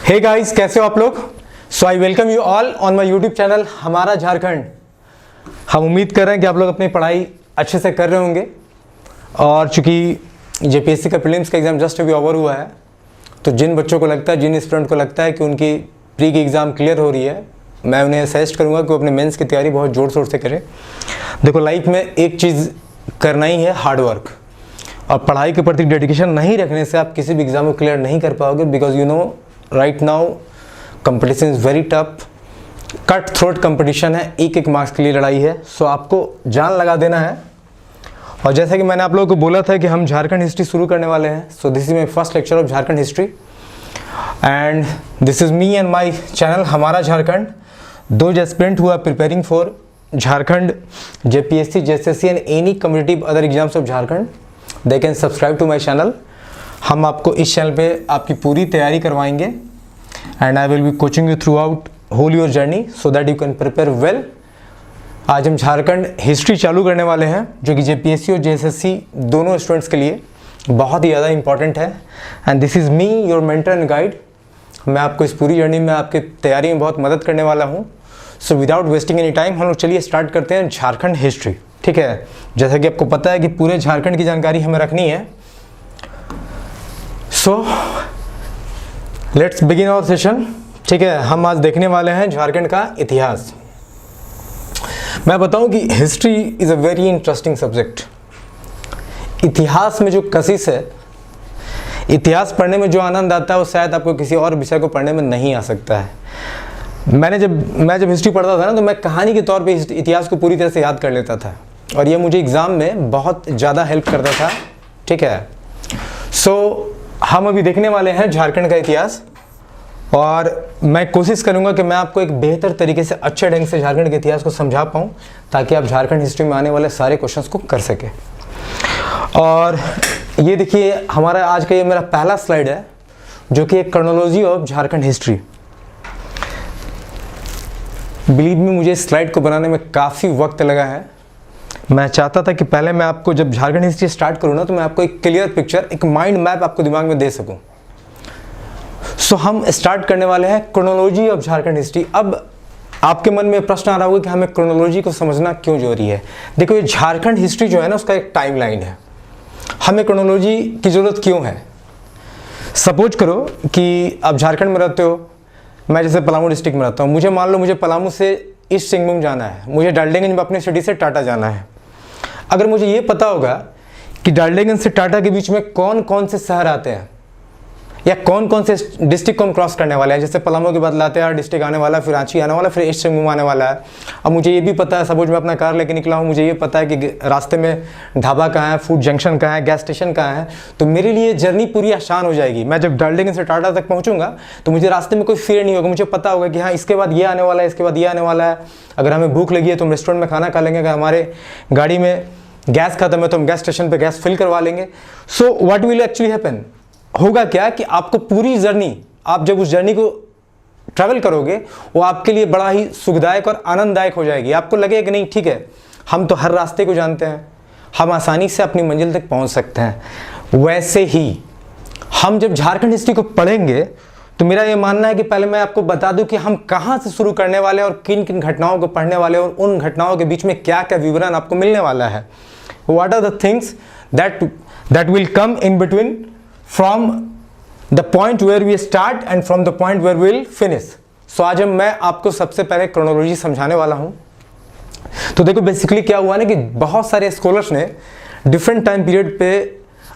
Hey guys, कैसे हो आप लोग। So I welcome you all on my YouTube channel हमारा झारखंड। हम उम्मीद कर रहे हैं कि आप लोग अपनी पढ़ाई अच्छे से कर रहे होंगे। और चूँकि जेपीएससी का प्रीलिम्स का एग्ज़ाम जस्ट अभी ओवर हुआ है, तो जिन बच्चों को लगता है, जिन स्टूडेंट को लगता है कि उनकी प्री की एग्ज़ाम क्लियर हो रही है, मैं उन्हें सजेस्ट करूँगा कि वो अपने मेंस की तैयारी बहुत ज़ोर शोर से करें। देखो, लाइफ में एक चीज़ करना ही है, हार्ड वर्क। और पढ़ाई के प्रति डेडिकेशन नहीं रखने से आप किसी भी एग्ज़ाम को क्लियर नहीं कर पाओगे। Because you know right now competition is very tough, cut throat competition है, एक एक मार्क्स के लिए लड़ाई है। सो आपको जान लगा देना है। और जैसा कि मैंने आप लोगों को बोला था कि हम झारखंड हिस्ट्री शुरू करने वाले हैं। So this is my first lecture of Jharkhand history and this is me and my channel हमारा Jharkhand. Those aspirant who preparing for Jharkhand JPSC, JSSC and any competitive other exams of Jharkhand, they can subscribe to my channel. हम आपको इस channel पे आपकी पूरी तैयारी करवाएंगे and I will be coaching you throughout whole your journey so that you can prepare well. आज हम झारखंड हिस्ट्री चालू करने वाले हैं, जो कि जेपीएससी और जेएसएससी दोनों स्टूडेंट्स के लिए बहुत ही ज़्यादा इंपॉर्टेंट है। And this is me your mentor and guide. मैं आपको इस पूरी जर्नी में आपकी तैयारी में बहुत मदद करने वाला हूँ। So without wasting any time हम लोग चलिए स्टार्ट करते हैं झारखंड हिस्ट्री। ठीक है, जैसा कि आपको पता है कि पूरे झारखंड की जानकारी हमें रखनी है। So let's begin our session. ठीक है, हम आज देखने वाले हैं झारखंड का इतिहास। मैं बताऊं कि history is a very interesting subject. इतिहास में जो कशिश है, इतिहास पढ़ने में जो आनंद आता है, वो शायद आपको किसी और विषय को पढ़ने में नहीं आ सकता है। मैं जब हिस्ट्री पढ़ता था ना, तो मैं कहानी के तौर पे इतिहास को पूरी तरह से याद कर लेता था और ये मुझे एग्ज़ाम में बहुत ज़्यादा हेल्प करता था। ठीक है, सो हम अभी देखने वाले हैं झारखंड का इतिहास और मैं कोशिश करूंगा कि मैं आपको एक बेहतर तरीके से अच्छे ढंग से झारखंड के इतिहास को समझा पाऊँ, ताकि आप झारखंड हिस्ट्री में आने वाले सारे क्वेश्चंस को कर सकें। और ये देखिए, हमारा आज का ये मेरा पहला स्लाइड है, जो कि एक chronology of Jharkhand history. Believe me, मुझे इस स्लाइड को बनाने में काफ़ी वक्त लगा है। मैं चाहता था कि पहले मैं आपको जब झारखंड हिस्ट्री स्टार्ट करूँ ना, तो मैं आपको एक क्लियर पिक्चर, एक माइंड मैप आपको दिमाग में दे सकूँ। सो हम स्टार्ट करने वाले हैं क्रोनोलॉजी ऑफ झारखंड हिस्ट्री। अब आपके मन में प्रश्न आ रहा होगा कि हमें क्रोनोलॉजी को समझना क्यों जरूरी है। देखो, ये झारखंड हिस्ट्री जो है ना, उसका एक टाइमलाइन है। हमें क्रोनोलॉजी की ज़रूरत क्यों है। सपोज करो कि आप झारखंड में रहते हो, मैं जैसे पलामू डिस्ट्रिक्ट में रहता हूँ। मुझे मान लो मुझे पलामू से ईस्ट सिंहभूम जाना है, मुझे डाल्टनगंज में अपने सिटी से टाटा जाना है। अगर मुझे ये पता होगा कि डाल्टनगंज से टाटा के बीच में कौन कौन से शहर आते हैं या कौन कौन से डिस्ट्रिक्ट को हम क्रॉस करने वाले हैं, जैसे पलामू के बाद लातेहार डिस्ट्रिक्ट आने वाला है, फिर रांची आने वाला है, फिर ईस्ट सिंहभूम आने वाला है। अब मुझे ये भी पता है, सपोज मैं अपना कार लेके निकला हूँ, मुझे ये पता है कि रास्ते में ढाबा कहाँ है, फूड जंक्शन कहाँ है, गैस स्टेशन कहाँ है, तो मेरे लिए जर्नी पूरी आसान हो जाएगी। मैं जब डाल्टनगंज से टाटा तक पहुँचूंगा तो मुझे रास्ते में कोई फियर नहीं होगा। मुझे पता होगा कि हाँ, इसके बाद ये आने वाला है, इसके बाद ये आने वाला है। अगर हमें भूख लगी है तो हम रेस्टोरेंट में खाना खा लेंगे, अगर हमारे गाड़ी में गैस खत्म है तो हम गैस स्टेशन पे गैस फिल करवा लेंगे। So what will actually happen, होगा क्या कि आपको पूरी जर्नी, आप जब उस जर्नी को ट्रैवल करोगे, वो आपके लिए बड़ा ही सुखदायक और आनंददायक हो जाएगी। आपको लगेगा कि नहीं, ठीक है, हम तो हर रास्ते को जानते हैं, हम आसानी से अपनी मंजिल तक पहुंच सकते हैं। वैसे ही हम जब झारखंड हिस्ट्री को पढ़ेंगे, तो मेरा ये मानना है कि पहले मैं आपको बता दूं कि हम कहाँ से शुरू करने वाले हैं और किन किन घटनाओं को पढ़ने वाले हैं, और उन घटनाओं के बीच में क्या क्या विवरण आपको मिलने वाला है। What are the things that will come in between from the point where we start and from the point where we will finish. So आज मैं आपको सबसे पहले क्रोनोलॉजी समझाने वाला हूँ। तो देखो, बेसिकली क्या हुआ ना कि बहुत सारे स्कॉलर्स ने डिफरेंट टाइम पीरियड पे,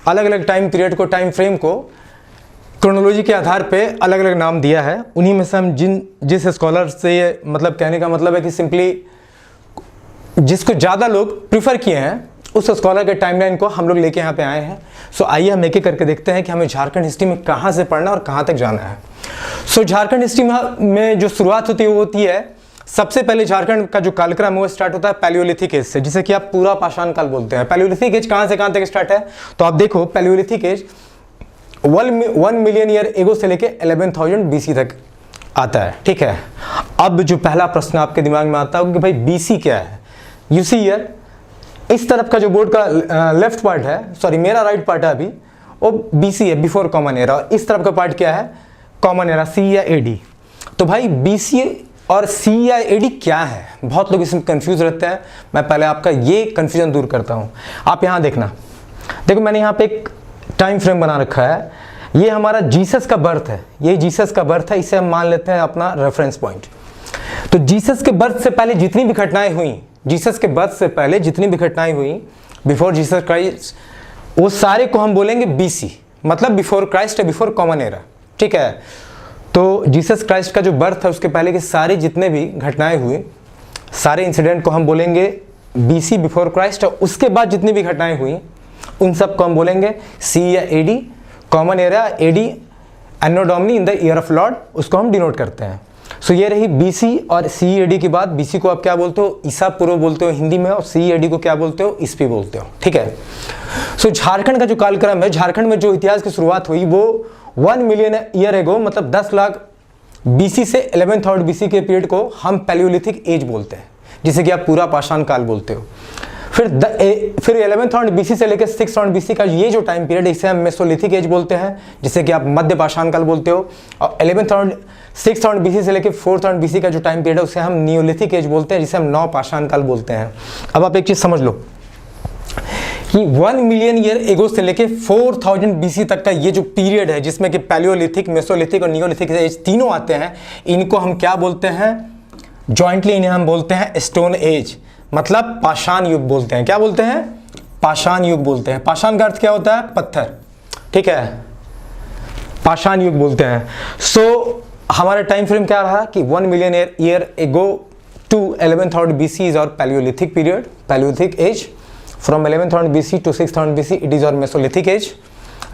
अलग अलग टाइम पीरियड को, टाइम फ्रेम को क्रोनोलॉजी के आधार पे अलग अलग नाम दिया है। उन्हीं में से हम जिस स्कॉलर से, ये मतलब कहने का मतलब है कि सिंपली जिसको ज़्यादा लोग प्रीफर किए हैं, उस स्कॉलर के टाइमलाइन को हम लोग लेके यहाँ पे आए हैं। सो आइए हम एक एक करके देखते हैं कि हमें झारखंड हिस्ट्री में कहाँ से पढ़ना और कहाँ तक जाना है। सो झारखंड हिस्ट्री में जो शुरुआत होती है वो होती है, सबसे पहले झारखंड का जो कालक्रम है वो स्टार्ट होता है पैलियोलिथिक एज से, जिसे कि आप पूरा पाषाण काल बोलते हैं। पैलियोलिथिक एज कहाँ से कहाँ तक स्टार्ट है, तो आप देखो, पैलियोलिथिक एज 1 मिलियन ईयर एगो से लेके 11,000 BC तक आता है। ठीक है, अब जो पहला प्रश्न आपके दिमाग में आता है कि भाई BC क्या है। यू सी हियर, इस तरफ का जो बोर्ड का लेफ्ट पार्ट है, सॉरी मेरा राइट पार्ट है अभी, वो BC है, बिफोर कॉमन एरा। और इस तरफ का पार्ट क्या है, कॉमन एरा, सी या एडी। तो भाई बीसी और सी या एडी क्या है, बहुत लोग इसमें कंफ्यूज रहते हैं। मैं पहले आपका ये कंफ्यूजन दूर करता हूँ। आप यहाँ देखना, देखो मैंने यहाँ पे एक टाइम फ्रेम बना रखा है। ये हमारा जीसस का बर्थ है, ये जीसस का बर्थ है, इसे हम मान लेते हैं अपना रेफरेंस पॉइंट। तो जीसस के बर्थ से पहले जितनी भी घटनाएं हुई, जीसस के बर्थ से पहले जितनी भी घटनाएं हुई, बिफोर जीसस क्राइस्ट, वो सारे को हम बोलेंगे बीसी, मतलब बिफोर क्राइस्ट या बिफोर कॉमन एरा। ठीक है, तो जीसस क्राइस्ट का जो बर्थ है उसके पहले के सारे जितने भी घटनाएं हुई, सारे इंसिडेंट को हम बोलेंगे बीसी, बिफोर क्राइस्ट। और उसके बाद जितनी भी घटनाएं हुई उन सब को हम बोलेंगे सी या AD, common era, AD anno domini in the year of lord, उसको हम डिनोट करते हैं। सो ये रही बीसी और सी एडी की बात। बीसी को आप क्या बोलते हो, ईसा पूर्व बोलते हो हिंदी में, और सी एडी को क्या बोलते हो, ईस्वी बोलते हो। ठीक है, सो झारखंड का जो कालक्रम है, झारखंड में जो इतिहास की शुरुआत हुई वो 1 मिलियन ईयर एगो, मतलब 10 लाख बीसी से 11,000 बीसी के पीरियड को हम पैलियोलिथिक एज बोलते हैं, जिसे कि आप पूरा पाषाण काल बोलते हो। फिर 11,000 बीसी से लेकर 6,000 बीसी का ये जो टाइम पीरियड है इसे हम मेसोलिथिक एज बोलते हैं, जिसे कि आप मध्य पाषाण काल बोलते हो। और 6,000 बीसी से लेकर 4,000 बीसी का जो टाइम पीरियड है उसे हम नियोलिथिक एज बोलते हैं, जिसे हम नव पाषाण काल बोलते हैं। अब आप एक चीज समझ लो कि 1 मिलियन ईयर एगो से लेके 4000 बीसी तक का ये जो पीरियड है, जिसमें कि पैलियोलिथिक, मेसोलिथिक और नियोलिथिक एज तीनों आते हैं, इनको हम क्या बोलते हैं, जॉइंटली इन्हें हम बोलते हैं स्टोन एज, मतलब पाषाण युग बोलते हैं। क्या बोलते हैं, पाषाण युग बोलते हैं। पाषाण का अर्थ क्या होता है, पत्थर। ठीक है, पाषाण युग बोलते हैं। सो हमारा टाइम फ्रेम क्या रहा कि 1 million year ago to 11,000 BC is और palaeolithic period, palaeolithic age. From 11,000 BC to 6,000 BC, it is our Mesolithic age,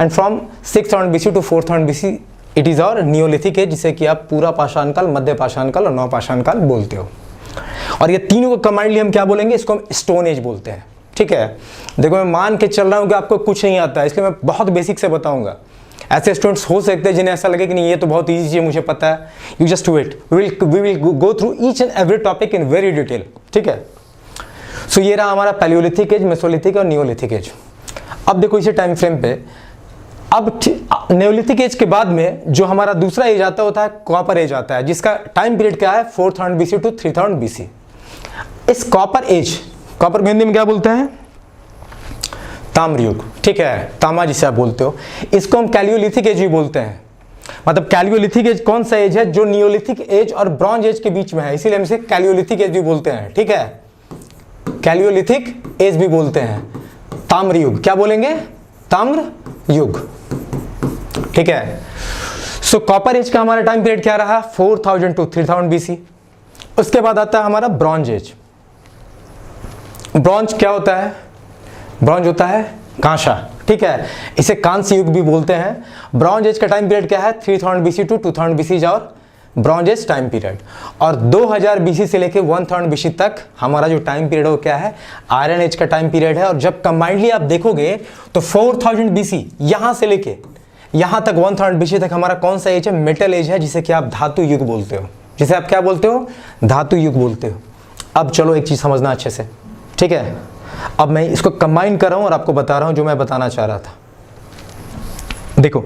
and from 6,000 BC to 4,000 BC, it is our Neolithic age, जिसे कि आप पूरा पाषाण काल, मध्य पाषाण काल और नव पाषाण काल बोलते हो। और ये तीनों को कंबाइंडली हम क्या बोलेंगे, इसको हम स्टोन एज बोलते हैं। ठीक है, देखो मैं मान के चल रहा हूँ कि आपको कुछ नहीं आता है, इसलिए मैं बहुत बेसिक से बताऊंगा। ऐसे स्टूडेंट्स हो सकते हैं जिन्हें ऐसा लगे कि नहीं ये तो बहुत ईजी है, मुझे पता है। You just wait, we will go through each and every topic in very detail. ठीक है, सो ये रहा हमारा पैलियोलिथिक एज, मेसोलिथिक और नियोलिथिक एज। अब देखो इसी टाइम फ्रेम पे, अब नियोलिथिक एज के बाद में जो हमारा दूसरा एज आता होता है, कॉपर एज आता है, जिसका टाइम पीरियड क्या है, 4000 बीसी टू 3000 बीसी। इस कॉपर एज, कॉपर को हिंदी में क्या बोलते हैं, ताम्र युग। ठीक है, तामा जिसे आप बोलते हो, इसको हम कैलियोलिथिक एज भी बोलते हैं। मतलब कैलियोलिथिक एज कौन सा एज है, जो नियोलिथिक एज और ब्रॉन्ज एज के बीच में है, इसीलिए हम इसे कैलियोलिथिक एज भी बोलते हैं। ठीक है, कैलियोलिथिक एज भी बोलते हैं। ताम्र युग क्या बोलेंगे, ताम्र युग। ठीक है, सो कॉपर एज का हमारा टाइम पीरियड क्या रहा, 4000 टू 3000 बीसी। उसके बाद आता है हमारा ब्रॉन्ज एज। ब्रॉन्ज क्या होता है, ब्रॉन्ज होता है कांसा। ठीक है, इसे कांस्य युग भी बोलते हैं। ब्रॉन्ज एज का टाइम पीरियड क्या है, 3000 बीसी टू 2000 बीसी और ब्रॉन्ज एज टाइम पीरियड। और 2000 बीसी से लेके 1000 बीसी तक हमारा जो टाइम पीरियड है वो क्या है, आयरन एज का टाइम पीरियड है। और जब कंबाइंडली आप देखोगे तो 4000 बीसी यहां से लेके यहां तक 1000 बीसी तक हमारा कौन सा एज है, मेटल एज है, जिसे कि आप धातु युग बोलते हो, जिसे आप क्या बोलते हो, धातु युग बोलते हो। अब चलो एक चीज समझना अच्छे से। ठीक है, अब मैं इसको कंबाइन कर रहा हूं और आपको बता रहा हूं जो मैं बताना चाह रहा था। देखो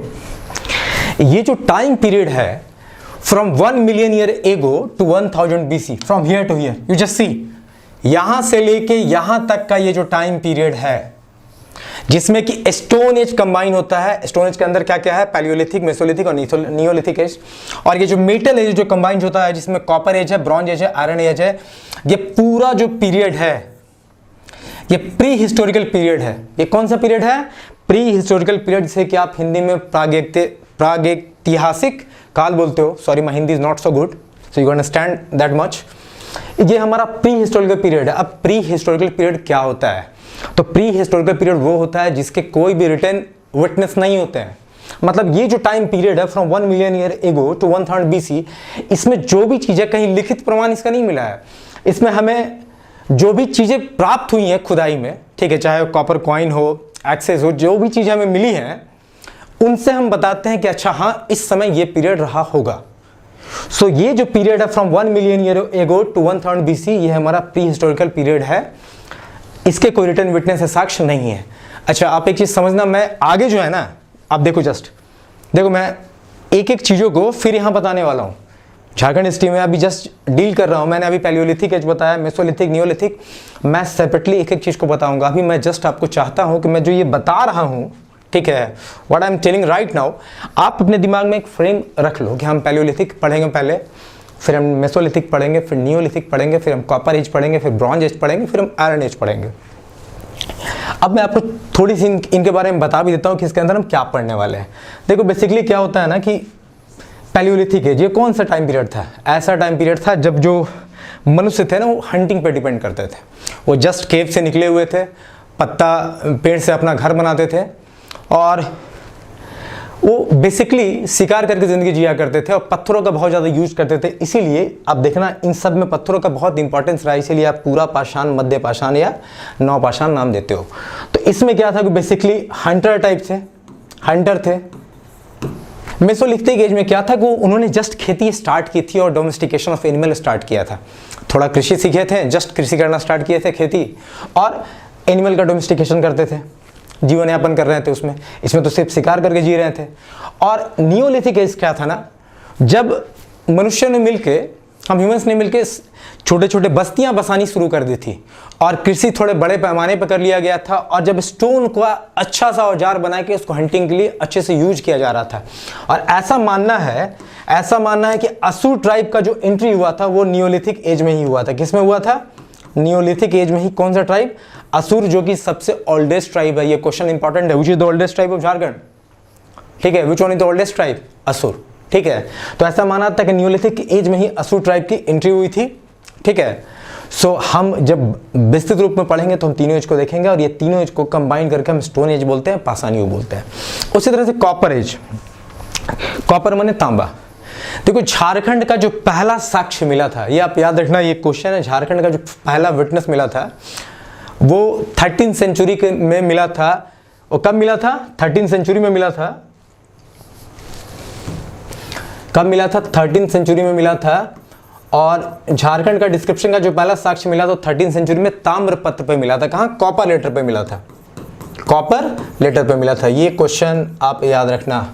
ये जो टाइम पीरियड है from 1 million year ago to 1000 BC, from here to here, you just see, यहां से लेके यहां तक का ये जो टाइम पीरियड है, जिसमें कि स्टोन एज कंबाइन होता है। स्टोन एज के अंदर क्या क्या है, पैलियोलिथिक, मेसोलिथिक और नियोलिथिक एज। और ये जो मेटल एज जो कंबाइन होता है, जिसमें कॉपर एज है, ब्रॉन्ज एज है, आयरन एज है, ये पूरा जो पीरियड है ये प्री हिस्टोरिकल पीरियड है। ये कौन सा पीरियड है, प्री हिस्टोरिकल पीरियड, जिसे कि आप हिंदी में प्रागैतिहासिक काल बोलते हो। Sorry, my Hindi is not so good, so you understand that much. ये हमारा प्री हिस्टोरिकल पीरियड है। अब प्री हिस्टोरिकल पीरियड क्या होता है, तो प्री हिस्टोरिकल पीरियड वो होता है जिसके कोई भी रिटन विटनेस नहीं होते हैं। मतलब ये जो टाइम पीरियड है from 1 million year ago to 1000 BC, इसमें जो भी चीजें, कहीं लिखित प्रमाण इसका नहीं मिला है। इसमें हमें जो भी चीजें प्राप्त हुई हैं खुदाई में, ठीक है, चाहे कॉपर कॉइन हो, एक्सेस हो, जो भी चीजें हमें मिली हैं उनसे हम बताते हैं कि अच्छा हाँ इस समय ये पीरियड रहा होगा। सो ये जो पीरियड है from 1 million year ago to 1000 BC, ये हमारा प्री हिस्टोरिकल पीरियड है। इसके कोई रिटर्न विटनेस है, साक्ष्य नहीं है। अच्छा, आप एक चीज समझना, मैं आगे जो है ना, आप देखो जस्ट देखो, मैं एक एक चीज़ों को फिर यहाँ बताने वाला हूँ। झारखंड हिस्ट्री में अभी जस्ट डील कर रहा हूँ। मैंने अभी पैलियोलिथिक एज बताया, मेसोलिथिक, नियोलिथिक, मैं सेपरेटली एक एक चीज़ को बताऊंगा। अभी मैं जस्ट आपको चाहता हूँ कि मैं जो ये बता रहा हूँ, ठीक है, what I am telling right now, आप अपने दिमाग में एक फ्रेम रख लो कि हम पैलियोलिथिक पढ़ेंगे पहले, फिर हम मेसोलिथिक पढ़ेंगे, फिर नियोलिथिक पढ़ेंगे, फिर हम कॉपर एज पढ़ेंगे, फिर ब्रॉन्ज एज पढ़ेंगे, फिर हम आयरन एज पढ़ेंगे। अब मैं आपको थोड़ी सी इनके बारे में बता भी देता हूँ कि इसके अंदर हम क्या पढ़ने वाले हैं। देखो बेसिकली क्या होता है ना कि पैलियोलिथिक एज ये कौन सा टाइम पीरियड था? ऐसा टाइम पीरियड था जब जो मनुष्य थे ना वो हंटिंग पे डिपेंड करते थे। वो जस्ट केव से निकले हुए थे, पत्ता पेड़ से अपना घर बनाते थे और वो बेसिकली शिकार करके ज़िंदगी जिया करते थे और पत्थरों का बहुत ज़्यादा यूज करते थे। इसीलिए आप देखना इन सब में पत्थरों का बहुत इंपॉर्टेंस रहा, इसीलिए आप पूरा पाषाण, मध्य पाषाण या नवपाषाण नाम देते हो। तो इसमें क्या था कि बेसिकली हंटर टाइप थे, हंटर थे। मेसोलिथिक एज में क्या था कि उन्होंने जस्ट खेती स्टार्ट की थी और डोमेस्टिकेशन ऑफ एनिमल स्टार्ट किया था। थोड़ा कृषि सीखे थे, जस्ट कृषि करना स्टार्ट किए थे, खेती, और एनिमल का डोमेस्टिकेशन करते थे, जीवन यापन कर रहे थे उसमें। इसमें तो सिर्फ शिकार करके जी रहे थे। और नियोलिथिक एज क्या था ना, जब मनुष्य ने मिलके, हम ह्यूमंस ने मिलके छोटे छोटे बस्तियां बसानी शुरू कर दी थी और कृषि थोड़े बड़े पैमाने पर कर लिया गया था। और जब स्टोन को अच्छा सा औजार बना के उसको हंटिंग के लिए अच्छे से यूज किया जा रहा था। और ऐसा मानना है कि असुर ट्राइब का जो एंट्री हुआ था वो नियोलिथिक एज में ही हुआ था। किसमें हुआ था? नियोलिथिक एज में ही। कौन सा ट्राइब? असुर, जो कि सबसे ओल्डेस्ट ट्राइब है। ये क्वेश्चन इंपॉर्टेंट है। Which is the oldest tribe of Jharkhand? ठीक है, which one is the oldest tribe? असुर। ठीक है, तो ऐसा माना था कि नियोलिथिक एज में ही असुर ट्राइब की एंट्री हुई थी। ठीक है, सो हम जब विस्तृत रूप में पढ़ेंगे तो हम तीनों एज को देखेंगे और ये तीनों एज को कंबाइन करके हम स्टोन एज बोलते हैं, पाषाण युग बोलते हैं। उसी तरह से कॉपर एज, कॉपर माने तांबा। देखो झारखंड का जो पहला साक्ष्य मिला था, ये आप याद रखना, ये क्वेश्चन है, झारखंड का जो पहला विटनेस मिला था वो 13th सेंचुरी में मिला था। और कब मिला था? 13th सेंचुरी में मिला था। कब मिला था? 13th सेंचुरी में मिला था। और झारखंड का डिस्क्रिप्शन का जो पहला साक्ष्य मिला तो 13th सेंचुरी में ताम्रपत्र पे मिला था। कहाँ? कॉपर लेटर पे मिला था। कॉपर लेटर पे मिला था। ये क्वेश्चन आप याद रखना।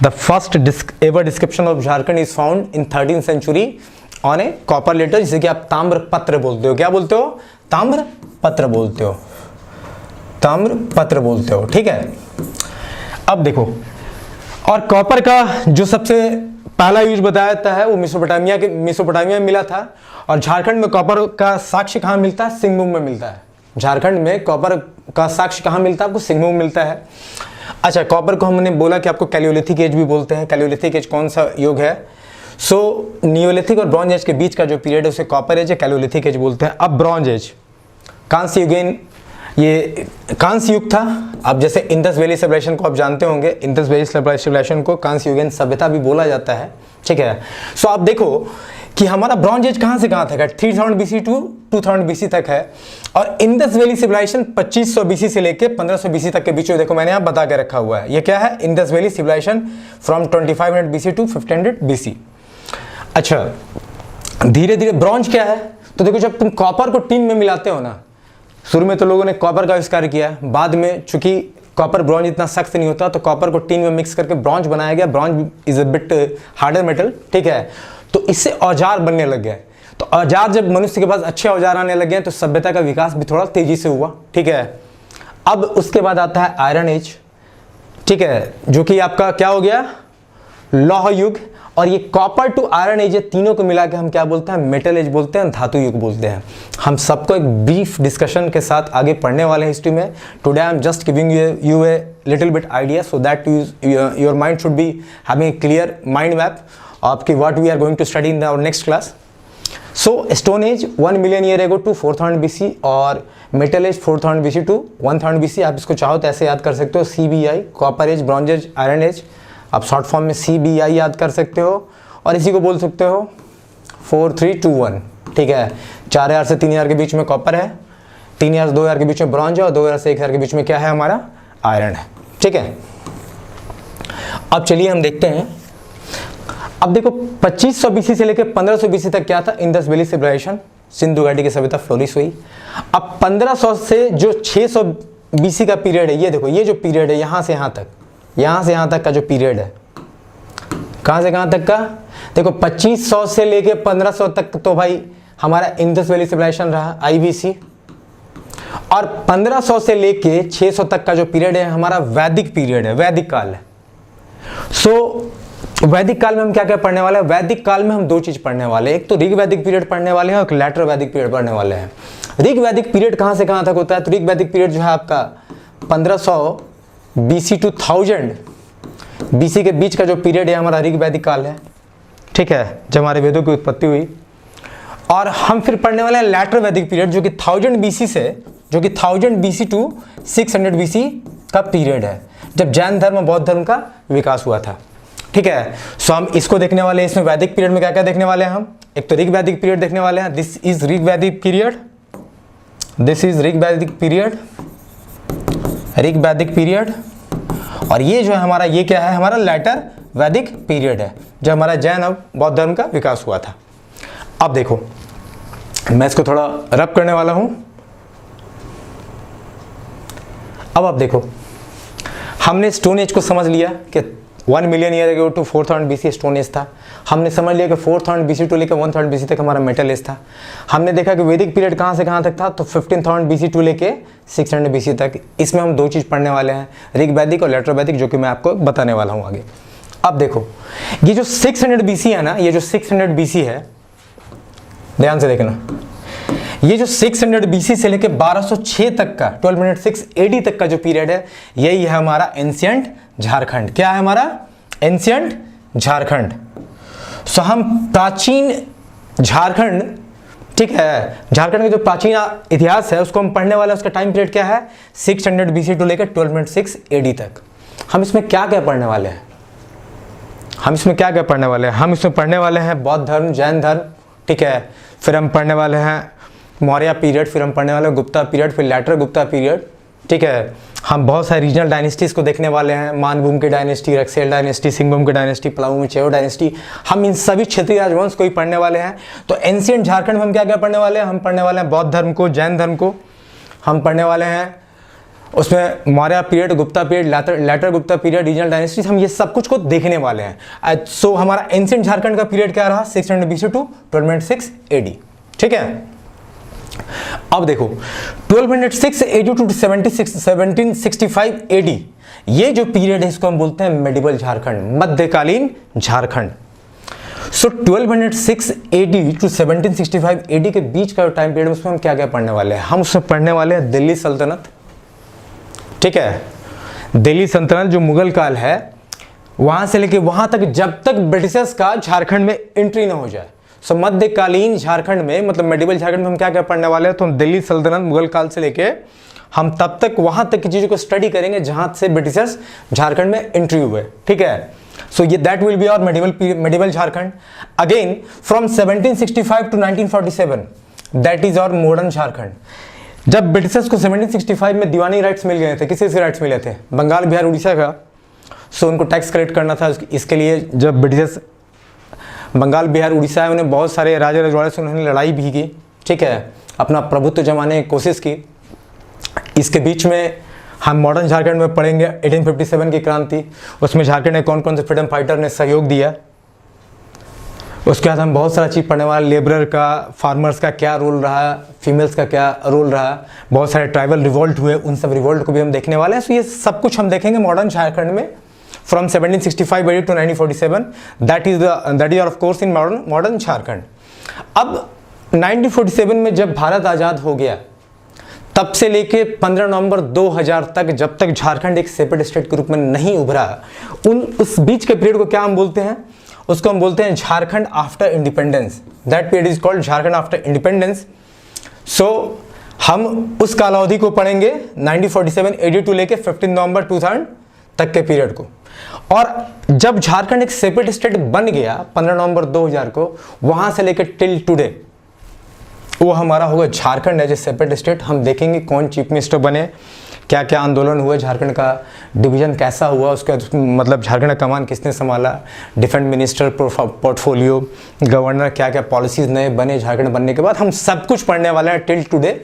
The first ever description of Jharkhand is found in 13th century on a copper letter, जिसे कि आप ताम्रपत्र बोलते हो। क्या बोलते हो? ताम्रपत्र बोलते हो। ताम्रपत्र बोलते हो। ठीक है, अब देखो, और कॉपर का जो सबसे पहला यूज बताया जाता है वो मेसोपोटामिया में मिला था। और झारखंड में कॉपर का साक्ष्य कहाँ मिलता है? सिंहभूम में मिलता है। झारखंड में कॉपर का साक्ष्य कहाँ मिलता है? आपको सिंहभूम में मिलता है। अच्छा, कॉपर को हमने बोला कि आपको कैलियोलिथिक एज भी बोलते हैं। कैलियोलिथिक एज कौन सा युग है? सो नियोलिथिक और ब्रॉन्ज एज के बीच का जो पीरियड है उसे कॉपर एज या कैलियोलिथिक एज बोलते हैं। अब ब्रॉन्ज एज, कांस्य युगीन, ये कांस्य युग था। अब जैसे इंडस वैली सिविलाइजेशन को आप जानते होंगे, इंडस वैली सिविलाइजेशन को कांस्य युगीन सभ्यता भी बोला जाता है। ठीक है, सो आप देखो कि हमारा ब्रॉन्ज एज कहाँ से कहाँ तक है? 3000 BC टू 2000 BC तक है। और इंडस वैली सिविलाइजेशन 2500 BC से लेके 1500 BC तक के बीच में, देखो मैंने यहाँ बता के रखा हुआ है। ये क्या है? Indus valley civilisation from 2500 BC to 1500 BC। अच्छा, धीरे धीरे ब्रॉन्ज क्या है? तो देखो, जब तुम कॉपर को टिन में मिलाते हो ना, शुरू में तो लोगों ने कॉपर का आविष्कार किया, बाद में चूंकि कॉपर ब्रॉन्ज इतना सख्त नहीं होता तो कॉपर को टिन में मिक्स करके ब्रॉन्ज बनाया गया। Bronze is a bit harder metal. ठीक है, तो इससे औजार बनने लग गए। तो औजार, जब मनुष्य के पास अच्छे औजार आने लगे तो सभ्यता का विकास भी थोड़ा तेजी से हुआ। ठीक है, अब उसके बाद आता है आयरन एज। ठीक है, जो कि आपका क्या हो गया? लौह युग। और ये कॉपर टू आयरन एज, तीनों को मिला के हम क्या बोलते हैं? मेटल एज बोलते हैं, धातु युग बोलते हैं। हम सबको एक ब्रीफ डिस्कशन के साथ आगे पढ़ने वाले हैं हिस्ट्री में। Today I am just giving you a little bit idea so that your mind should be having a clear mind map आपकी what we are going to study in our next class. So stone age 1 million year ago to 4000 BC और metal age 4000 BC to 1000 BC। आप इसको चाहो तो ऐसे याद कर सकते हो, CBI, copper age, bronze age, iron age. आप शॉर्ट फॉर्म में CBI याद कर सकते हो और इसी को बोल सकते हो 4321। ठीक है, 4000 से 3000 के बीच में कॉपर है, 3000 से 2000 के बीच में ब्रॉन्ज है और 2000 से 1000 के बीच में क्या है? हमारा आयरन है। ठीक है, अब चलिए हम देखते हैं। अब देखो 2500 BC से लेकर 1500 BC तक क्या था? इंडस वैली सिविलाइजेशन, सिंधु घाटी की सभ्यता फ्लोरिश हुई। अब 1500 से जो 600 BC का पीरियड है, ये देखो, ये जो पीरियड है यहाँ से यहाँ तक का जो पीरियड है, कहाँ से कहाँ तक का? देखो 2500 से लेके 1500 तक तो भाई हमारा इंडस वैली सिविलाइजेशन रहा, IVC, और 1500 से लेके 600 तक का जो पीरियड है हमारा वैदिक पीरियड है, वैदिक काल है। सो वैदिक काल में हम क्या क्या पढ़ने वाले हैं? वैदिक काल में हम दो चीज पढ़ने वाले हैं, एक तो ऋग वैदिक पीरियड पढ़ने वाले हैं और लेटर वैदिक पीरियड पढ़ने वाले हैं। ऋग वैदिक पीरियड कहाँ से कहाँ तक होता है? तो ऋग वैदिक पीरियड जो है आपका 1500 BC टू 1000 BC के बीच का जो पीरियड है हमारा ऋग वैदिक काल है, ठीक है, जब हमारे वेदों की उत्पत्ति हुई। और हम फिर पढ़ने वाले हैं लेटर वैदिक पीरियड, जो कि 1000 BC से, जो कि 1000 BC टू 600 BC का पीरियड है, जब जैन धर्म और बौद्ध धर्म का विकास हुआ था, ठीक है। सो हम इसको देखने वाले हैं। इसमें वैदिक पीरियड में क्या क्या देखने वाले हैं हम? एक तो ऋग वैदिक पीरियड देखने वाले हैं, दिस इज ऋग वैदिक पीरियड, दिस इज ऋग वैदिक पीरियड, ऋग वैदिक पीरियड। और ये जो है हमारा, ये क्या है? हमारा लेटर वैदिक पीरियड है, जो हमारा जैन और बौद्ध धर्म का विकास हुआ था। अब देखो, मैं इसको थोड़ा रब करने वाला हूं। अब आप देखो, हमने स्टोन एज को समझ लिया कि 1 million year ago to 4000 BC stone age था। हमने समझ लिया कि 4000 BC टू लेकर 1000 BC तक हमारा मेटल एज था। हमने देखा कि वैदिक पीरियड कहाँ से कहाँ तक था, तो 15000 BC टू लेके 600 BC तक। इसमें हम दो चीज़ पढ़ने वाले हैं, ऋग वैदिक और लेटर वैदिक, जो कि मैं आपको बताने वाला हूँ आगे। अब देखो, ये जो 600 BC है ना, ये जो 600 BC है, ध्यान से देखना, ये जो 600 BC से लेके 1206 तक का 1206 AD तक का जो पीरियड है, यही है हमारा एंशिएंट झारखंड। क्या है हमारा? एंशिएंट झारखंड। सो हम प्राचीन झारखंड, ठीक है, झारखंड का जो प्राचीन इतिहास है उसको हम पढ़ने वाले हैं। उसका टाइम पीरियड क्या है? 600 BC टू लेकर 1206 AD तक। हम इसमें क्या क्या पढ़ने वाले हैं? हम इसमें क्या क्या पढ़ने वाले हैं? हम इसमें पढ़ने वाले हैं बौद्ध धर्म, जैन धर्म, ठीक है, फिर हम पढ़ने वाले हैं मौर्य पीरियड, फिर हम पढ़ने वाले हैं गुप्ता पीरियड, फिर लेटर गुप्ता पीरियड, ठीक है। हम बहुत सारे रीजनल डायनेस्टीज को देखने वाले हैं, मानभूम की डायनेस्टी, रक्सेल डायनेस्टी, सिंहभूम की डायनेस्टी, प्लामू में चेओ डायनेस्टी। हम इन सभी क्षेत्रीय राजवंश को ही पढ़ने वाले हैं। तो एंशिएंट झारखंड में हम क्या क्या पढ़ने वाले हैं? हम पढ़ने वाले हैं बौद्ध धर्म को, जैन धर्म को, हम पढ़ने वाले हैं उसमें Maurya period, Gupta period, later Gupta period, regional dynasties, हम ये सब कुछ को देखने वाले हैं। सो हमारा एंशिएंट झारखंड का पीरियड क्या रहा? 600 BC टू 1206 AD, ठीक है। अब देखो, 1206 AD टू 1765 AD, ये जो पीरियड है इसको हम बोलते हैं मेडिवल झारखंड, मध्यकालीन झारखंड। सो 1206 AD टू 1765 AD के बीच का टाइम पीरियड, उसमें हम क्या क्या पढ़ने वाले हैं? हम उसमें पढ़ने वाले हैं दिल्ली सल्तनत, ठीक है, दिल्ली सल्तनत जो मुगल काल है, वहां से लेके वहां तक, जब तक ब्रिटिशर्स का झारखंड में एंट्री ना हो जाए। सो मध्यकालीन झारखंड में, मतलब मेडिवल झारखंड में हम क्या क्या पढ़ने वाले हैं? तो हम दिल्ली सल्तनत मुगल काल से लेके हम तब तक वहां तक की चीजों को स्टडी करेंगे जहां से ब्रिटिशर्स झारखंड में एंट्री हुए, ठीक है। सो ये that will be our medieval Jharkhand. Again from 1765 to 1947, that is our modern Jharkhand. जब ब्रिटिशर्स को 1765 में दीवानी राइट्स मिल गए थे, किसी से राइट्स मिले थे? बंगाल, बिहार, उड़ीसा का। सो उनको टैक्स कलेक्ट करना था। इसके लिए जब ब्रिटिशर्स बंगाल, बिहार, उड़ीसा है, उन्हें बहुत सारे राजा रजवाड़े से उन्होंने लड़ाई भी की, ठीक है, अपना प्रभुत्व जमाने की कोशिश की। इसके बीच में हम मॉडर्न झारखंड में पढ़ेंगे 1857 की क्रांति, उसमें झारखंड में कौन कौन से फ्रीडम फाइटर ने सहयोग दिया। उसके बाद हम बहुत सारा चीज़ पढ़ने वाले, लेबरर का, फार्मर्स का क्या रोल रहा, फीमेल्स का क्या रोल रहा, बहुत सारे ट्राइबल रिवोल्ट हुए, उन सब रिवोल्ट को भी हम देखने वाले हैं। सो ये सब कुछ हम देखेंगे मॉडर्न झारखंड में from 1765 AD to 1947, that is of course in modern Jharkhand. अब 1947 में जब भारत आज़ाद हो गया, तब से लेके 15 नवंबर 2000 तक, जब तक झारखंड एक सेपरेट स्टेट के रूप में नहीं उभरा, उस बीच के पीरियड को क्या हम बोलते हैं? उसको हम बोलते हैं Jharkhand after independence. That period is called Jharkhand after independence. So हम उस कालावधि को पढ़ेंगे 1947 AD टू लेके 15 नवंबर 2000 तक के पीरियड को। और जब झारखंड एक सेपरेट स्टेट बन गया 15 नवंबर 2000 को, वहां से लेकर टिल टुडे वो हमारा होगा Jharkhand as a separate state. हम देखेंगे कौन चीफ मिनिस्टर बने, क्या क्या आंदोलन हुए, झारखंड का डिवीजन कैसा हुआ, उसका मतलब झारखंड का कमान किसने संभाला, डिफेंस मिनिस्टर पोर्टफोलियो, गवर्नर, क्या क्या पॉलिसीज नए बने झारखंड बनने के बाद, हम सब कुछ पढ़ने वाले हैं till today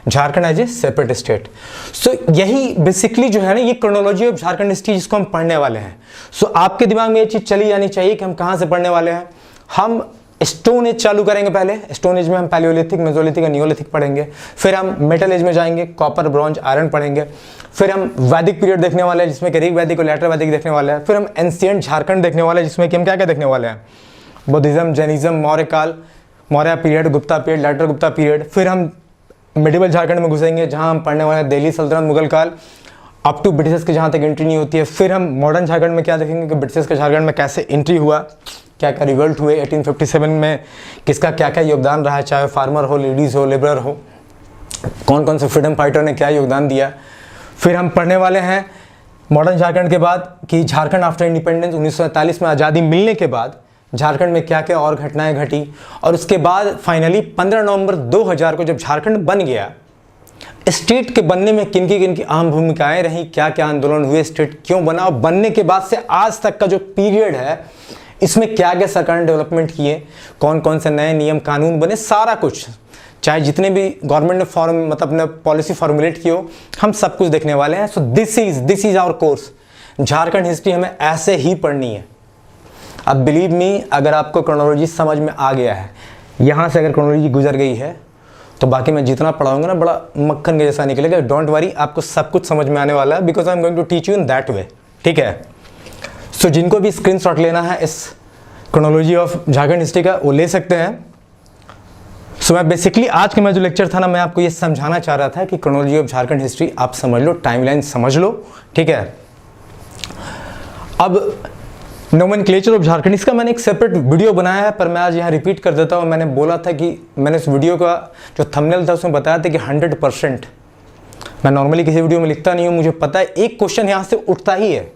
Jharkhand as a separate state. So यही बेसिकली जो है ना, ये क्रोनोलॉजी ऑफ झारखंड हिस्ट्री जिसको हम पढ़ने वाले हैं। सो आपके दिमाग में ये चीज़ चली जानी चाहिए कि हम कहाँ से पढ़ने वाले हैं। हम स्टोन एज चालू करेंगे। पहले स्टोन एज में हम पैलियोलिथिक, मेसोलिथिक और नियोलिथिक पढ़ेंगे। फिर हम मेटल एज में जाएंगे, कॉपर, ब्रॉन्ज, आयरन पढ़ेंगे। फिर हम वैदिक पीरियड देखने वाले हैं जिसमें कि ऋग वैदिक और लेटर वैदिक देखने वाले हैं। फिर हम एंशिएंट झारखंड देखने वाले हैं जिसमें कि हम क्या क्या देखने वाले हैं, बुद्धिज्म, जैनिज्म, मौर्य काल, Maurya period, Gupta period, later Gupta period. फिर हम मिडिवल झारखंड में घुसेंगे जहां हम पढ़ने वाले हैं दिल्ली सल्तनत, मुगल काल, अप टू ब्रिटिशर्स के जहाँ तक एंट्री नहीं होती है। फिर हम मॉडर्न झारखंड में क्या देखेंगे कि ब्रिटिशर्स के झारखंड में कैसे एंट्री हुआ, क्या क्या रिवोल्ट हुए 1857 में, किसका क्या क्या योगदान रहा है, चाहे फार्मर हो, लेडीज़ हो, लेबरर हो, कौन कौन से फ्रीडम फाइटर ने क्या योगदान दिया। फिर हम पढ़ने वाले हैं मॉडर्न झारखंड के बाद कि झारखंड आफ्टर इंडिपेंडेंस 1947 में आज़ादी मिलने के बाद झारखंड में क्या क्या और घटनाएं घटी। और उसके बाद फाइनली 15 नवंबर 2000 को जब झारखंड बन गया, स्टेट के बनने में किन की अहम भूमिकाएं रहीं, क्या क्या आंदोलन हुए, स्टेट क्यों बना, और बनने के बाद से आज तक का जो पीरियड है इसमें क्या क्या सरकार ने डेवलपमेंट किए, कौन कौन से नए नियम कानून बने, सारा कुछ, चाहे जितने भी गवर्नमेंट ने मतलब अपने पॉलिसी फॉर्मुलेट की हो, हम सब कुछ देखने वाले हैं। So this is our course. Jharkhand history हमें ऐसे ही पढ़नी है। अब बिलीव मी, अगर आपको क्रोनोलॉजी समझ में आ गया है, यहाँ से अगर क्रोनोलॉजी गुजर गई है तो बाकी मैं जितना पढ़ाऊंगा ना बड़ा मक्खन के जैसा निकलेगा। डोंट वरी, आपको सब कुछ समझ में आने वाला है, because I am going to teach you in that way. ठीक है। सो जिनको भी स्क्रीनशॉट लेना है इस क्रोनोलॉजी ऑफ झारखंड हिस्ट्री का, वो ले सकते हैं। सो मैं बेसिकली आज का मेरा जो लेक्चर था ना, मैं आपको ये समझाना चाह रहा था कि क्रोनोलॉजी ऑफ झारखंड हिस्ट्री आप समझ लो, टाइमलाइन समझ लो। ठीक है। अब नोमेनक्लेचर ऑफ झारखंड, इसका मैंने एक सेपरेट वीडियो बनाया है, पर मैं आज यहाँ रिपीट कर देता हूँ। मैंने बोला था कि मैंने उस वीडियो का जो थंबनेल था उसमें बताया था कि 100%, मैं नॉर्मली किसी वीडियो में लिखता नहीं हूँ, मुझे पता है एक क्वेश्चन यहाँ से उठता ही है।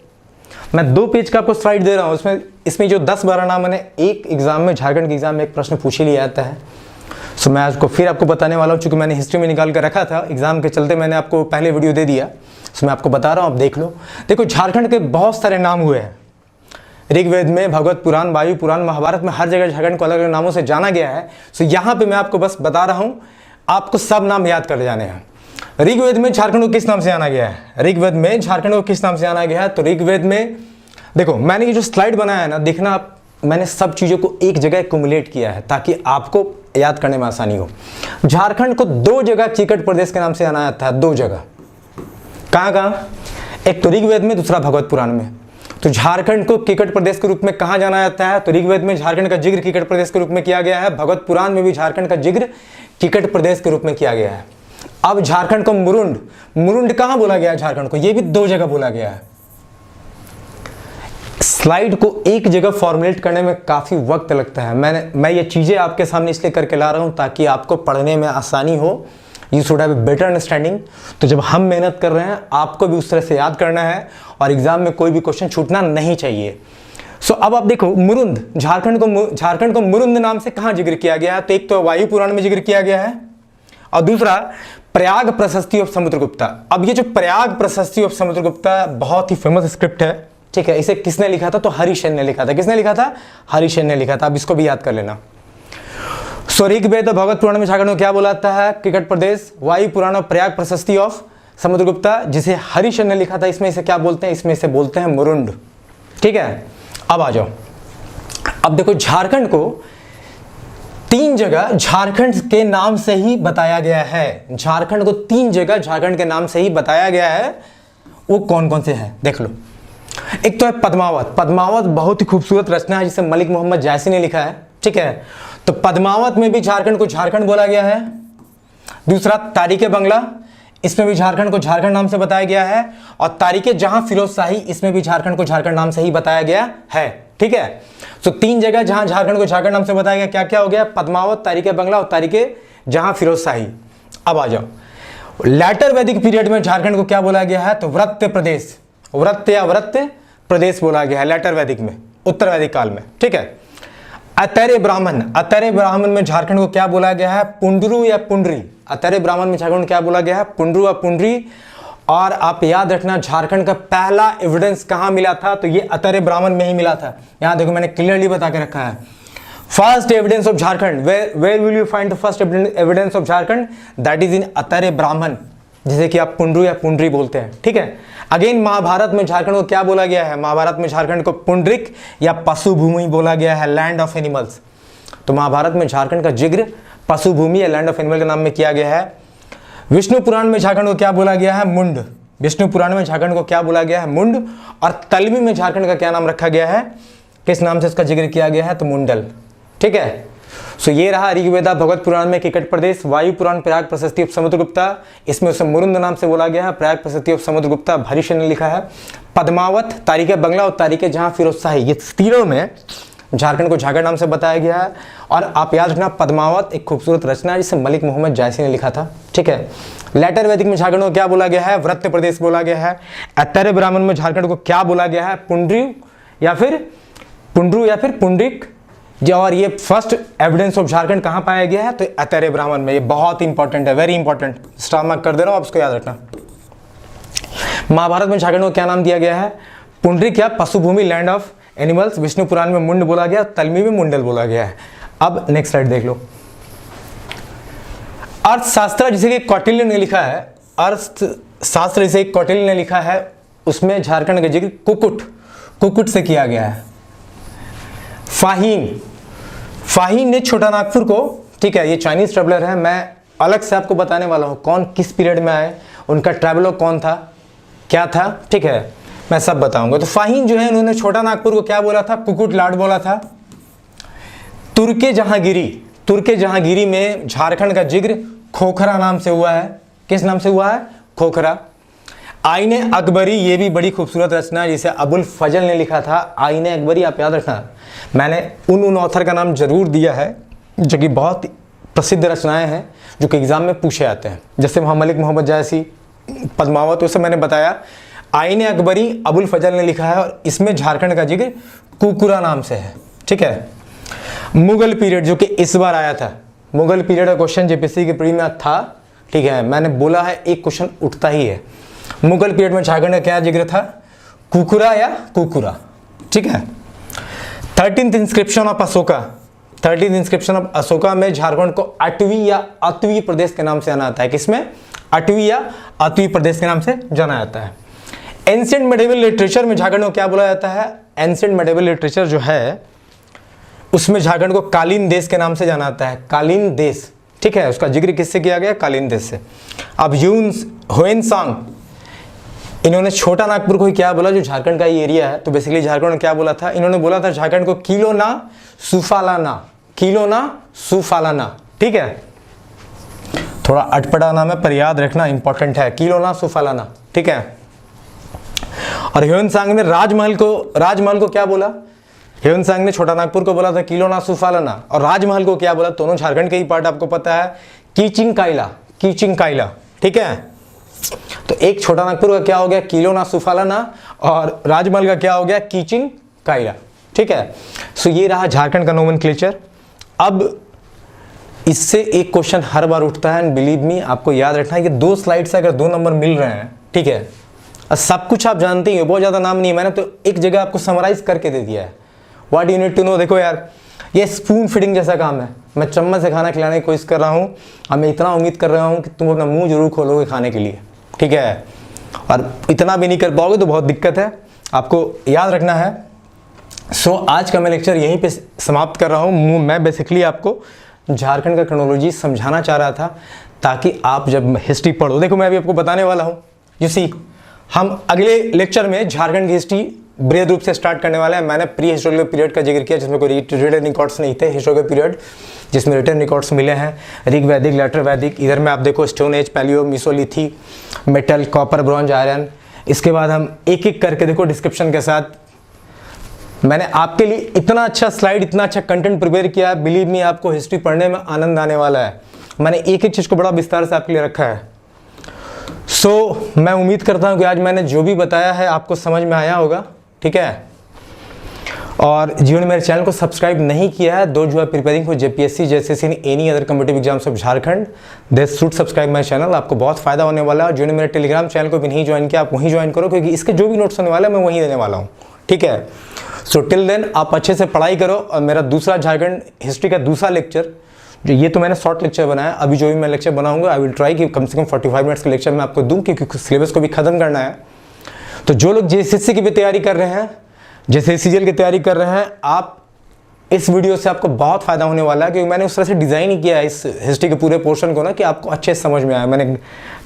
मैं 2 पेज का आपको स्लाइड दे रहा हूँ, इसमें जो 10-12 नाम मैंने एक एग्जाम में, झारखंड के एग्जाम में एक प्रश्न पूछ ही लिया जाता है। सो मैं आज को फिर आपको बताने वाला हूँ, चूँकि मैंने हिस्ट्री में निकाल कर रखा था एग्जाम के चलते, मैंने आपको पहले वीडियो दे दिया। सो मैं आपको बता रहा हूँ, आप देख लो। देखो, झारखंड के बहुत सारे नाम हुए हैं। ऋग्वेद में, भगवत पुराण, वायु पुराण, महाभारत में, हर जगह झारखंड को अलग अलग नामों से जाना गया है। सो यहाँ पे मैं आपको बस बता रहा हूँ, आपको सब नाम याद कर जाने हैं। ऋग्वेद में झारखंड को किस नाम से जाना गया है? ऋग्वेद में झारखंड को किस नाम से जाना गया है? तो ऋग्वेद में देखो, मैंने ये जो स्लाइड बनाया है ना, देखना आप, मैंने सब चीज़ों को एक जगह एक्युमुलेट किया है ताकि आपको याद करने में आसानी हो। झारखंड को 2 जगह चिकट प्रदेश के नाम से जाना जाता है, 2 जगह। कहाँ कहाँ? एक तो ऋग्वेद में, दूसरा भगवत पुराण में। तो झारखंड को किकट प्रदेश के रूप में कहाँ जाना जाता है? तो ऋग्वेद में झारखंड का जिक्र किकट प्रदेश के रूप में किया गया है, भगवत पुराण में भी झारखंड का जिक्र किकट प्रदेश के रूप में किया गया है। अब झारखंड को मुरुंड कहाँ बोला गया है? झारखंड को ये भी 2 जगह बोला गया है। स्लाइड को एक जगह फॉर्मुलेट करने में काफी वक्त लगता है। मैं ये चीजें आपके सामने इसलिए करके ला रहा हूं ताकि आपको पढ़ने में आसानी हो, you should have a better understanding. तो जब हम मेहनत कर रहे हैं, आपको भी उस तरह से याद करना है और एग्जाम में कोई भी क्वेश्चन छूटना नहीं चाहिए। सो अब आप देखो, मुरुंद, झारखंड को मुरुंद नाम से कहाँ जिक्र किया गया है? तो एक तो वायु पुराण में जिक्र किया गया है और दूसरा प्रयाग प्रशस्ति ऑफ समुद्रगुप्ता। अब ये जो प्रयाग प्रशस्ति ऑफ समुद्रगुप्ता बहुत ही फेमस स्क्रिप्ट है। ठीक है, इसे किसने लिखा था? तो हरिसेन ने लिखा था। किसने लिखा था? हरिसेन ने लिखा था। अब इसको भी याद कर लेना। सो ऋग्वेद और भगवत पुराण में झारखंड को क्या बोलाता है? किकट प्रदेश। वायु पुराण और प्रयाग प्रशस्ति ऑफ समुद्रगुप्ता, जिसे हरिसेन ने लिखा था, इसमें इसे क्या बोलते हैं? इसमें इसे बोलते हैं मुरुंड। ठीक है, अब आ जाओ। अब देखो, झारखंड को 3 जगह झारखंड के नाम से ही बताया गया है। झारखंड को 3 जगह झारखंड के नाम से ही बताया गया है। वो कौन कौन से हैं देख लो। एक तो है पद्मावत। पद्मावत बहुत ही खूबसूरत रचना है जिसे मलिक मोहम्मद जायसी ने लिखा है। ठीक है, तो पद्मावत में भी झारखंड को झारखंड बोला गया है। दूसरा तारीखे बंगला, इसमें भी झारखंड को झारखंड नाम से बताया गया है। और तारीखे जहां फिरोज शाही, इसमें भी झारखंड को झारखंड नाम से ही बताया गया है। ठीक है, तो 3 जगह जहां झारखंड को झारखंड नाम से बताया गया, क्या क्या हो गया? पद्मावत, तारीखे बंगला और तारीखे जहां फिरोज शाही। अब आ जाओ, लेटर वैदिक पीरियड में झारखंड को क्या बोला गया है? तो व्रत्य प्रदेश, व्रत या व्रत्य प्रदेश बोला गया है लेटर वैदिक में, उत्तर वैदिक काल में। ठीक है, अतरे ब्राह्मण में झारखंड को क्या बोला गया है? पुंडरू या पुंडरी। अतरे ब्राह्मण में झारखंड को क्या बोला गया है? पुंडरू या पुंडरी। और आप याद रखना, झारखंड का पहला एविडेंस कहां मिला था? तो ये अतरे ब्राह्मण में ही मिला था। यहां देखो, मैंने क्लियरली बता के रखा है। First evidence of Jharkhand, where will you find the first evidence of Jharkhand? That is in Aitareya Brahmana, जिसे कि आप पुंड्रू या पुंड्री बोलते हैं, ठीक है। अगेन महाभारत में झारखंड को क्या बोला गया है? महाभारत में झारखंड को पुंडरिक या पशु भूमि बोला गया है, लैंड ऑफ एनिमल्स। तो महाभारत में झारखंड का जिक्र पशु भूमि या लैंड ऑफ एनिमल के नाम में किया गया है। विष्णु पुराण में झारखंड को क्या बोला गया है? मुंड। विष्णु पुराण में झारखंड को क्या बोला गया है? मुंड। और तलवी में झारखंड का क्या नाम रखा गया है? किस नाम से इसका जिक्र किया गया है? तो मुंडल, ठीक है। सो ये रहा ऋग्वेदा भगवत पुराण में किकट प्रदेश, वायु पुराण प्रयाग प्रशस्ति ऑफ समुद्रगुप्ता, इसमें उसे मुरुंद नाम से बोला गया है, प्रयाग प्रशस्ति ऑफ समुद्रगुप्ता भरिष्य ने लिखा है। पद्मावत, तारीखे बंगला और तारीखे जहां फिरोज शाही, ये तीनों में झारखंड को झारखंड नाम से बताया गया है। और आप याद रखना पद्मावत एक खूबसूरत रचना है जिसे मलिक मोहम्मद जायसी ने लिखा था, ठीक है। लेटर वैदिक में झारखंड को क्या बोला गया है? व्रत प्रदेश बोला गया है। अतरे ब्राह्मण में झारखंड को क्या बोला गया है? पुंड्रू या फिर पुंडरिक। और ये फर्स्ट एविडेंस ऑफ झारखंड कहां पाया गया है? तो अतरे ब्राह्मण में। ये बहुत इंपॉर्टेंट है, वेरी इंपॉर्टेंट, स्टार मार्क कर दे रहा हूं, आप इसको याद रखना। महाभारत में झारखंड को क्या नाम दिया गया है? पुंडरिक या पशुभूमि, लैंड ऑफ एनिमल्स। विष्णु पुराण में मुंड बोला गया, तलमी में मुंडल बोला गया है। अब नेक्स्ट स्लाइड देख लो। अर्थशास्त्र जिसे कि कौटिल्य ने लिखा है, अर्थशास्त्र जिसे कौटिल्य ने लिखा है, उसमें झारखंड का जिक्र कुकुट से किया गया है। फाहीन ने छोटा नागपुर को, ठीक है, ये चाइनीज ट्रेवलर है, मैं अलग से आपको बताने वाला हूं कौन किस पीरियड में आए, उनका ट्रैवलर कौन था, क्या था, ठीक है, मैं सब बताऊंगा। तो फाहीन जो है उन्होंने छोटा नागपुर को क्या बोला था? कुकुट लाड बोला था। तुर्के जहांगीरी में झारखंड का जिक्र खोखरा नाम से हुआ है। किस नाम से हुआ है? खोखरा। आईने अकबरी, ये भी बड़ी खूबसूरत रचना है जिसे अबुल फजल ने लिखा था। आईने अकबरी, आप याद रखना, मैंने उन ऑथर का नाम जरूर दिया है जो कि बहुत प्रसिद्ध रचनाएं हैं जो कि एग्जाम में पूछे जाते हैं, जैसे वहाँ मलिक मोहम्मद जायसी, पद्मावत, उसे मैंने बताया। आईने अकबरी अबुल फजल ने लिखा है और इसमें झारखंड का जिक्र कुकुरा नाम से है, ठीक है। मुगल पीरियड जो कि इस बार आया था, मुगल पीरियड का क्वेश्चन जेपीएससी के प्री में था, ठीक है, मैंने बोला है एक क्वेश्चन उठता ही है। मुगल पीरियड में झारखंड का क्या जिक्र था? कुकुरा या कुकुरा, ठीक है। 13th inscription of Ashoka, 13th inscription of Ashoka में झारखंड को अटवी या अतवी प्रदेश के नाम से जाना जाता है। किसमें? अटवी या अतवी प्रदेश के नाम से जाना जाता है। एंशिएंट मेडिवल लिटरेचर में झारखंड को क्या बोला जाता है? एंशिएंट मेडिवल लिटरेचर जो है उसमें झारखंड को कालीन देश के नाम से जाना जाता है। कालीन देश, ठीक है, उसका जिक्र किससे किया गया? कालीन देश से। अब ह्वेनसांग, इन्होंने छोटा नागपुर को ही क्या बोला जो झारखंड का ही एरिया है, तो बेसिकली झारखंड ने क्या बोला था? इन्होंने बोला था झारखंड को किलो ना सुफालाना, ठीक है, थोड़ा अटपटा नाम है पर याद रखना इंपॉर्टेंट है, किलो ना सुफालाना, ठीक है। और ह्वेनसांग ने राजमहल को क्या बोला? ह्वेनसांग ने छोटा नागपुर को बोला था किलो ना सुफालाना, और राजमहल को क्या बोला? दोनों झारखंड के ही पार्ट, आपको पता है, कीचिंग काइला, ठीक है। तो एक छोटा नागपुर का क्या हो गया? किलो ना सुफालाना, और राजमहल का क्या हो गया? कीचिंग काइला, ठीक है। सो ये रहा झारखंड का नोमेनक्लेचर। अब इससे एक क्वेश्चन हर बार उठता है, एंड बिलीव मी, आपको याद रखना है कि 2 स्लाइड से अगर 2 नंबर मिल रहे हैं, ठीक है, सब कुछ आप जानते ही हो, बहुत ज्यादा नाम नहीं है, मैंने तो एक जगह आपको समराइज करके दे दिया है। What you need to know, देखो यार, ये स्पून फीडिंग जैसा काम है, मैं चम्मच से खाना खिलाने की कोशिश कर रहा हूँ, और मैं इतना उम्मीद कर रहा हूँ कि तुम अपना मुंह जरूर खोलोगे खाने के लिए, ठीक है, और इतना भी नहीं कर पाओगे तो बहुत दिक्कत है, आपको याद रखना है। सो आज का मैं लेक्चर यहीं पे समाप्त कर रहा हूँ। मैं बेसिकली आपको झारखंड का क्रोनोलॉजी समझाना चाह रहा था ताकि आप जब हिस्ट्री पढ़ो, देखो मैं अभी आपको बताने वाला हूँ, यू सी, हम अगले लेक्चर में झारखंड की हिस्ट्री बृहद रूप से स्टार्ट करने वाले हैं। मैंने प्री हिस्टोरिकल पीरियड का जिक्र किया जिसमें कोई रिटन रिकॉर्ड्स नहीं थे, हिस्टोरिकल पीरियड जिसमें रिटन रिकॉर्ड्स मिले हैं, ऋग वैदिक, लेटर वैदिक, इधर में आप देखो stone age, palaeo, mesolithic, metal, copper, bronze, iron. इसके बाद हम एक एक करके देखो डिस्क्रिप्शन के साथ, मैंने आपके लिए इतना अच्छा स्लाइड, इतना अच्छा कंटेंट प्रिपेयर किया है, बिलीव मी आपको हिस्ट्री पढ़ने में आनंद आने वाला है। मैंने एक एक चीज़ को बड़ा विस्तार से आपके लिए रखा है। सो मैं उम्मीद करता हूँ कि आज मैंने जो भी बताया है आपको समझ में आया होगा, ठीक है। और जिन्होंने मेरे चैनल को सब्सक्राइब नहीं किया है, दो जो है प्रिपेयरिंग फॉर जेपीएससी जैसे any other competitive exams of Jharkhand, they should subscribe my channel, आपको बहुत फायदा होने वाला है। और जिन्होंने मेरे टेलीग्राम चैनल को भी नहीं ज्वाइन किया, आप वहीं ज्वाइन करो, क्योंकि इसके जो भी नोट्स होने वाले हैं मैं वहीं देने वाला हूँ, ठीक है। सो टिल देन आप अच्छे से पढ़ाई करो। और मेरा दूसरा झारखंड हिस्ट्री का दूसरा लेक्चर, जो ये तो मैंने शॉर्ट लेक्चर बनाया, अभी जो भी मैं लेक्चर बनाऊंगा आई विल ट्राई कि कम से कम 45 मिनट्स का लेक्चर मैं आपको दूं, क्योंकि सिलेबस को भी खत्म करना है। तो जो लोग जेएसएससी की भी तैयारी कर रहे हैं, जैसे सीजीएल की तैयारी कर रहे हैं, आप इस वीडियो से आपको बहुत फायदा होने वाला है, क्योंकि मैंने उस तरह से डिज़ाइन ही किया है इस हिस्ट्री के पूरे पोर्शन को ना कि आपको अच्छे से समझ में आए। मैंने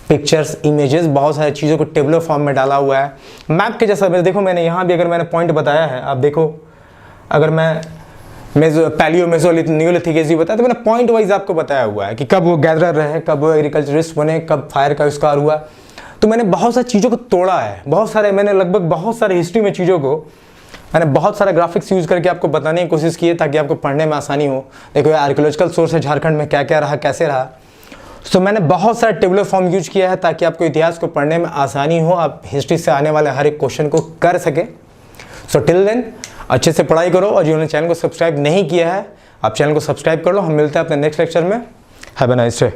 पिक्चर्स, इमेजेस, बहुत सारी चीज़ों को टेबलर फॉर्म में डाला हुआ है, मैप के जैसा। देखो मैंने यहाँ भी अगर मैंने पॉइंट बताया है, आप देखो, अगर मैं पैलियो मेसोलिथिक एज बताया तो मैंने पॉइंट वाइज आपको बताया हुआ है कि कब वो गैदरर रहे, कब वो एग्रीकल्चरिस्ट बने, कब फायर का आविष्कार हुआ। तो मैंने बहुत सारी चीज़ों को तोड़ा है, बहुत सारे मैंने लगभग बहुत सारे हिस्ट्री में चीज़ों को मैंने बहुत सारा ग्राफिक्स यूज़ करके आपको बताने की कोशिश की है, ताकि आपको पढ़ने में आसानी हो। देखो आर्कियोलॉजिकल सोर्स है झारखंड में, क्या क्या रहा, कैसे रहा। सो मैंने बहुत सारा टेबलर फॉर्म यूज किया है ताकि आपको इतिहास को पढ़ने में आसानी हो, आप हिस्ट्री से आने वाले हर एक क्वेश्चन को कर सके। सो टिल देन अच्छे से पढ़ाई करो, और जिन्होंने चैनल को सब्सक्राइब नहीं किया है आप चैनल को सब्सक्राइब कर लो। हम मिलते हैं अपने नेक्स्ट लेक्चर में। Have a nice day.